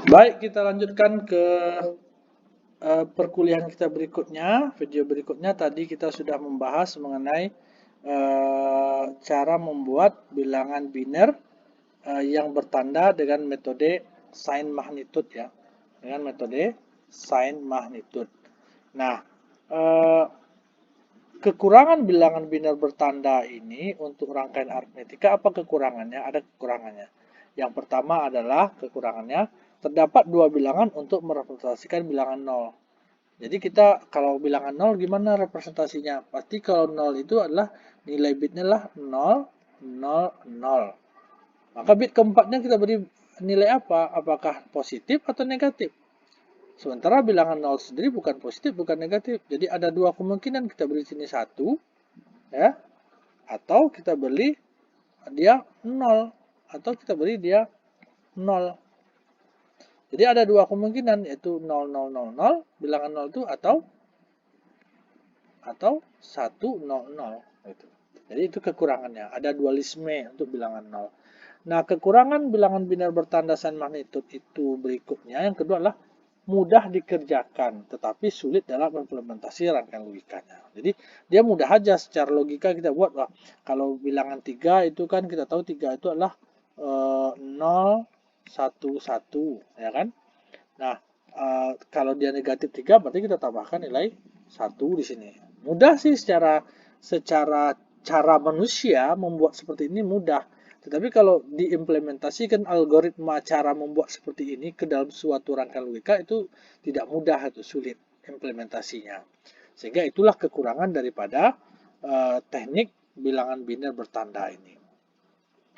Baik, kita lanjutkan ke perkuliahan kita berikutnya. Video berikutnya tadi kita sudah membahas mengenai cara membuat bilangan biner yang bertanda dengan metode sign magnitude ya. Dengan metode sign magnitude. Nah, eh, kekurangan bilangan biner bertanda ini untuk rangkaian aritmetika apa kekurangannya? Ada kekurangannya. Yang pertama adalah kekurangannya terdapat dua bilangan untuk merepresentasikan bilangan 0. Jadi kita kalau bilangan 0 gimana representasinya? Pasti kalau 0 itu adalah nilai bitnya lah 0, 0, 0. Maka bit keempatnya kita beri nilai apa? Apakah positif atau negatif? Sementara bilangan 0 sendiri bukan positif, bukan negatif. Jadi ada dua kemungkinan, kita beri sini 1, ya, atau kita beri dia 0, atau kita beri dia 0. Jadi ada dua kemungkinan, yaitu 0, 0, 0, 0, bilangan 0 itu atau 1, 0, 0. Jadi itu kekurangannya, ada dualisme untuk bilangan 0. Nah, kekurangan bilangan biner bertanda sign magnitude itu berikutnya. Yang kedua adalah mudah dikerjakan, tetapi sulit dalam implementasi rangkaian logikanya. Jadi, dia mudah aja secara logika kita buat. Wah, kalau bilangan 3 itu kan kita tahu 3 itu adalah 0, 1, 1, ya kan? Nah, kalau dia negatif 3 berarti kita tambahkan nilai 1 di sini. Mudah sih secara cara manusia membuat seperti ini mudah. Tetapi kalau diimplementasikan algoritma cara membuat seperti ini ke dalam suatu rangkaian logika itu tidak mudah, itu sulit implementasinya. Sehingga itulah kekurangan daripada teknik bilangan biner bertanda ini.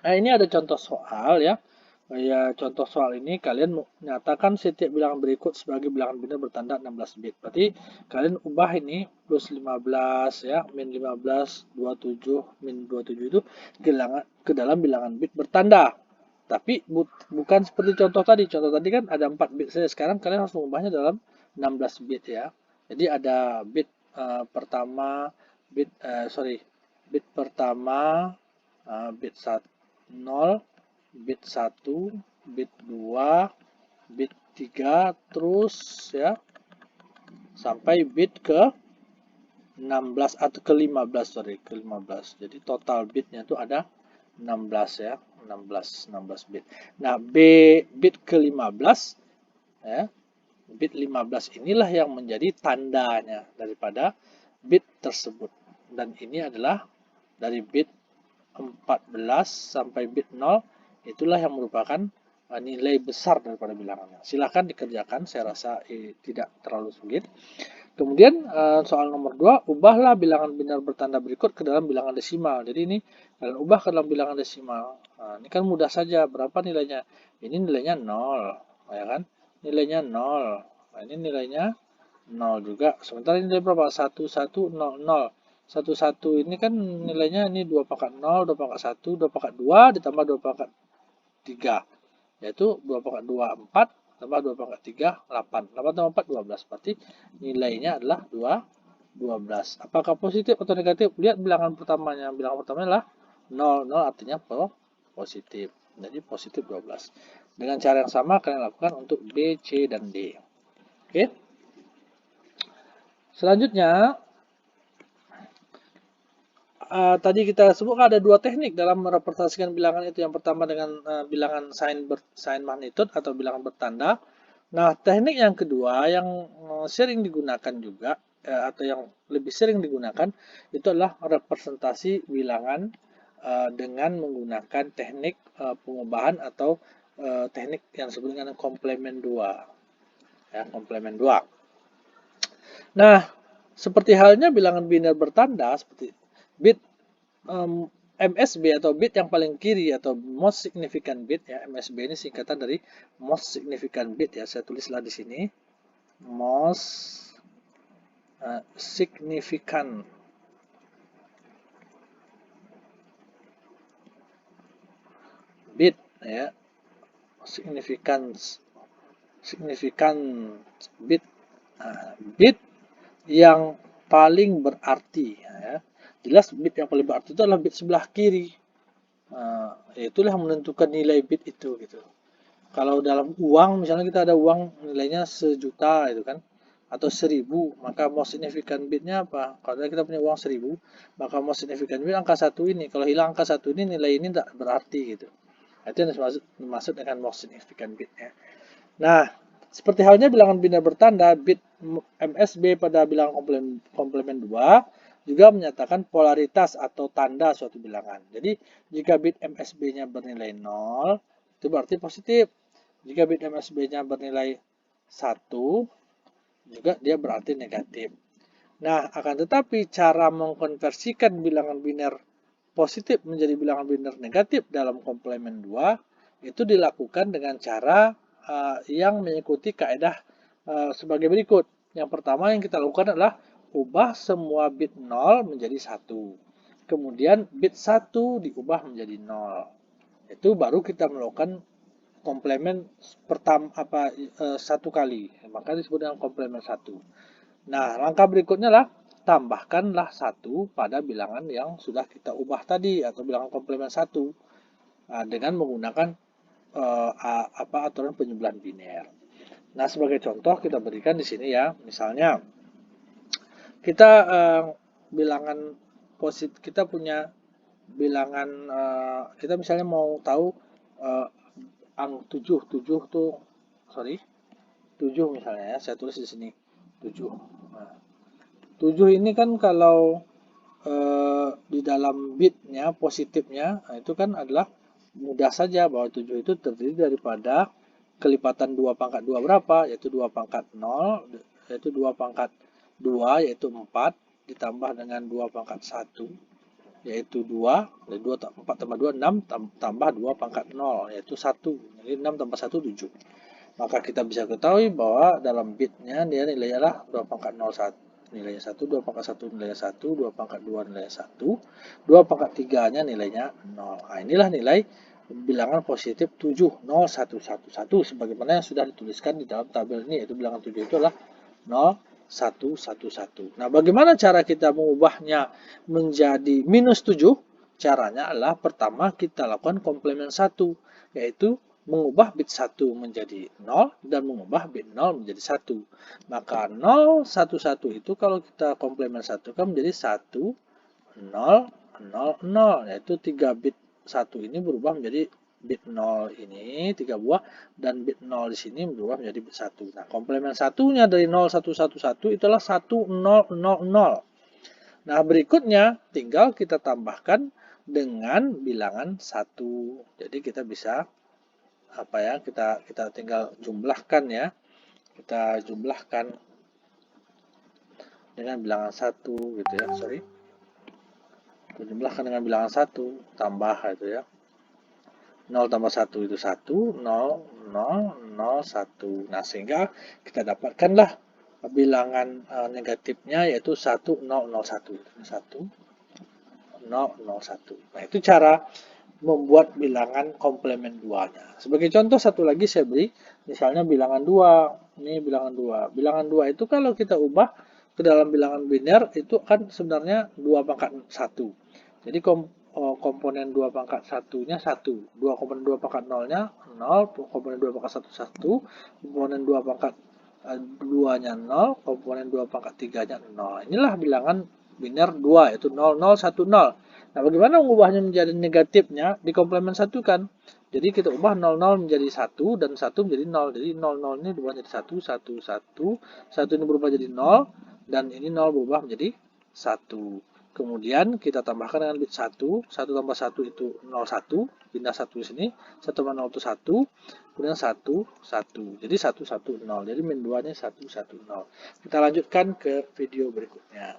Nah, ini ada contoh soal ya. Ya, contoh soal ini kalian menyatakan setiap bilangan berikut sebagai bilangan biner bertanda 16 bit. Berarti kalian ubah ini plus 15 ya, min 15, 27, min 27 itu ke dalam bilangan bit bertanda. Tapi bukan seperti contoh tadi. Contoh tadi kan ada 4 bit saja. Sekarang kalian harus mengubahnya dalam 16 bit ya. Jadi ada bit pertama, bit pertama, bit 0, bit 1, bit 2, bit 3, terus ya sampai bit ke 16 atau ke 15, ke 15. Jadi total bitnya itu ada 16 ya, 16 bit. Nah, bit ke 15 ya, bit 15 inilah yang menjadi tandanya daripada bit tersebut. Dan ini adalah dari bit 14 sampai bit 0, itulah yang merupakan nilai besar daripada bilangannya. Silahkan dikerjakan, saya rasa tidak terlalu sulit. Kemudian soal nomor 2, ubahlah bilangan biner bertanda berikut ke dalam bilangan desimal. Jadi ini kalian ubah ke dalam bilangan desimal. Nah, ini kan mudah saja. Berapa nilainya? Ini nilainya 0, ya kan? Nilainya 0. Nah, ini nilainya 0 juga. Sementara ini nilai berapa? 1, 1, 0, 0. 1, 1 ini kan nilainya ini 2 pangkat 0, 2 pangkat 1, 2 pangkat 2 ditambah 2 pangkat 3. Yaitu 2 pangkat 2, 4, tambah 2 pangkat 3, 8. 8 tambah 4, 12. Berarti nilainya adalah 12. Apakah positif atau negatif? Lihat bilangan pertamanya. Bilangan pertamanya adalah 0. 0 artinya positif. Jadi positif 12. Dengan cara yang sama kalian lakukan untuk B, C, dan D. Oke. Selanjutnya, tadi kita sebutkan ada dua teknik dalam merepresentasikan bilangan itu. Yang pertama dengan bilangan sign magnitude atau bilangan bertanda. Nah, teknik yang kedua yang sering digunakan juga atau yang lebih sering digunakan itu adalah representasi bilangan dengan menggunakan teknik pengubahan atau teknik yang disebut dengan komplement 2. Ya, komplement 2. Nah, seperti halnya bilangan biner bertanda seperti bit MSB atau bit yang paling kiri atau most significant bit ya. MSB ini singkatan dari most significant bit ya. Saya tulislah di sini most significant bit ya. Significant bit. Bit yang paling berarti ya. Jelas bit yang paling berarti itu adalah bit sebelah kiri. Itulah yang menentukan nilai bit itu gitu. Kalau dalam uang, misalnya kita ada uang nilainya 1 juta itu kan, atau 1.000, maka most significant bitnya apa? Kalau kita punya uang 1.000, maka most significant bit angka 1 ini. Kalau hilang angka 1 ini, nilai ini tidak berarti gitu. Itu yang dimaksud dengan most significant bitnya. Nah, seperti halnya bilangan biner bertanda, bit MSB pada bilangan komplemen 2 juga menyatakan polaritas atau tanda suatu bilangan. Jadi, jika bit MSB-nya bernilai 0, itu berarti positif. Jika bit MSB-nya bernilai 1, juga dia berarti negatif. Nah, akan tetapi cara mengkonversikan bilangan biner positif menjadi bilangan biner negatif dalam komplemen 2 itu dilakukan dengan cara yang mengikuti kaidah sebagai berikut. Yang pertama yang kita lakukan adalah ubah semua bit 0 menjadi 1. Kemudian bit 1 diubah menjadi 0. Itu baru kita melakukan komplemen satu kali, maka disebut dengan komplemen 1. Nah, langkah berikutnya lah tambahkanlah 1 pada bilangan yang sudah kita ubah tadi atau bilangan komplemen 1 dengan menggunakan aturan penjumlahan biner. Nah, sebagai contoh kita berikan di sini ya, misalnya kita bilangan positif, kita punya bilangan kita misalnya mau tahu 7 tuh, sorry, 7 misalnya ya, saya tulis di sini 7. Nah, 7 ini kan kalau di dalam bitnya positifnya, nah itu kan adalah mudah saja bahwa 7 itu terdiri daripada kelipatan 2 pangkat 2 berapa, yaitu 2 pangkat 0, yaitu 2 pangkat 2, yaitu 4, ditambah dengan 2 pangkat 1, yaitu 2, 4 tambah 2, 6, tambah 2 pangkat 0, yaitu 1, jadi 6 tambah 1, 7. Maka kita bisa ketahui bahwa dalam bitnya dia nilainya adalah 2 pangkat 0, 1, nilainya 1, 2 pangkat 1 nilainya 1, 2 pangkat 2 nilainya 1, 2 pangkat 3-nya nilainya 0. Nah, inilah nilai bilangan positif 7, 0, 1, 1, 1, sebagaimana yang sudah dituliskan di dalam tabel ini, yaitu bilangan 7 itu adalah 0, 1, 1, 1. Nah, bagaimana cara kita mengubahnya menjadi minus 7? Caranya adalah pertama kita lakukan komplemen 1, yaitu mengubah bit 1 menjadi 0 dan mengubah bit 0 menjadi 1. Maka 0, 1, 1 itu kalau kita komplemen 1 kan menjadi 1, 0, 0, 0. Yaitu 3 bit 1 ini berubah menjadi bit 0 ini 3 buah dan bit 0 di sini berubah menjadi bit 1. Nah, komplemen satunya dari 0, 1, 1, 1 itulah 1, 0, 0, 0. Nah, berikutnya tinggal kita tambahkan dengan bilangan 1. Jadi kita bisa kita tinggal jumlahkan ya, kita jumlahkan dengan bilangan 1 gitu ya, sorry, kita jumlahkan dengan bilangan 1 tambah itu ya, 0 tambah 1 itu 1, 0, 0, 0, 1. Nah, sehingga kita dapatkanlah bilangan negatifnya yaitu 1, 0, 0, 1. 1, 0, 0, 1. Nah, itu cara membuat bilangan komplemen 2-nya. Sebagai contoh satu lagi saya beri, misalnya bilangan 2. Ini bilangan 2. Bilangan 2 itu kalau kita ubah ke dalam bilangan biner itu kan sebenarnya 2 pangkat 1. Jadi komponen 2 pangkat 1-nya 1. 2 komponen 2 pangkat 0-nya 0, komponen 2 pangkat 1, 1, komponen 2 pangkat 2-nya 0, komponen 2 pangkat 3-nya 0. Inilah bilangan biner 2, yaitu 0, 0, 1, 0. Nah, bagaimana mengubahnya menjadi negatifnya? Di komplemen 1 kan. Jadi kita ubah 0, 0 menjadi 1 dan 1 menjadi 0. Jadi 0, 0 ini berubah menjadi 1, 1, 1. 1 ini berubah jadi 0 dan ini 0 berubah menjadi 1. Kemudian kita tambahkan dengan bit 1. 1 tambah 1 itu 0, 1. Pindah 1 di sini. 1 tambah 0 itu 1. Kemudian 1, 1. Jadi 1, 1, 0. Jadi min 2-nya 1, 1, 0. Kita lanjutkan ke video berikutnya.